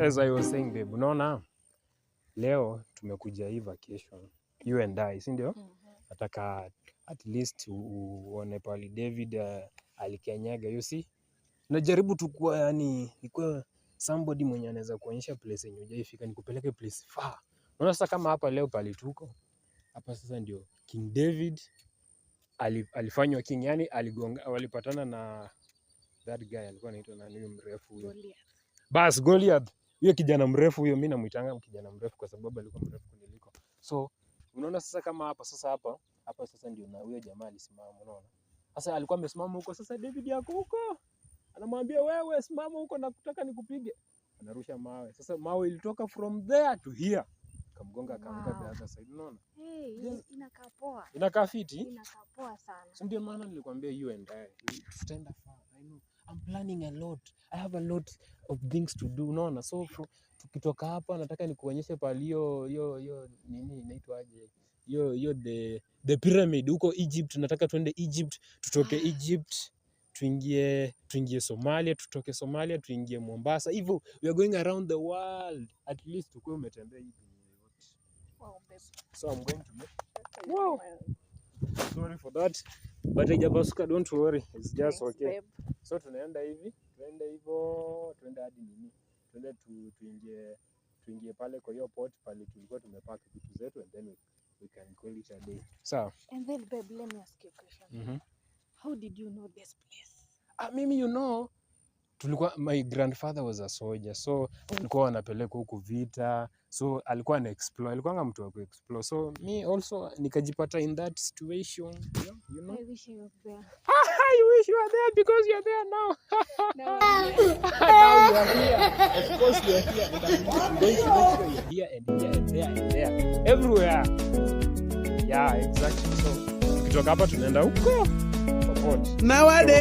As I was saying babe, unaona leo tumekuja hii vacation, you and I, si ndio? Nataka at least uone pali David alikanyaga, you see? Najaribu tu kuwa yani nikuwa somebody mwenye anaweza kuonyesha place yenye hujaifika, nikupeleke place far. Unaona sasa kama hapa leo pali tuko. Hapa sasa ndio King David alifanywa king, yani walipatana na that guy alikuwa anaitwa nani huyo mrefu huyo? Bas Goliath. Huyo kijana mrefu huyo, mimi namuitanga kijana mrefu kwa sababu alikuwa mrefu kuniliko. So unaona sasa kama hapa sasa ndio na huyo jamaa alisimama, unaona? Sasa alikuwa amesimama huko, sasa David yako huko. Anamwambia wewe simama huko na kutaka nikupige. Anarusha mawe. Sasa mawe ilitoka from there to here. Kamgonga akaanguka the other side, unaona? Inakaa poa. Inakaa fiti? Inakaa poa sana. So ndio maana nilikwambia you and I stand far. I know. I'm planning a lot. I have a lot of things to do, unaona? So tukitoka hapa nataka nikuonyeshe pale hiyo nini inaitwaje? Hiyo the pyramid huko Egypt. Nataka tuende Egypt, tutoke Egypt tuingie Somalia, tutoke Somalia tuingie Mombasa. Hivyo we are going around the world. At least tukue umetembea hivi. Wow, babe. So I'm going to make wow. Sorry for that. But haijapasuka, don't worry. It's just thanks, okay. Babe. So tunaenda hivyo, tuende hadi nini? Tuende tuingie pale kwa hiyo port pale tulikuwa tumepaka vitu zetu, and then we can call it a day. So, and then babe, let me ask you a question. How did you know this place? Mimi, you know, my grandfather was a soldier, so alikuwa anapeleka huku vita, so alikuwa ana explore, alikuwa mtu wa explore, so me also nikajipata in that situation, you know. I wish I was there. You wish you were there because you're there now. No. Now you are here. Of course you are here. I'm going to make sure you're here and here and there and there, everywhere. Yeah, exactly. So tukitoka hapa tunaenda huko. Nowadays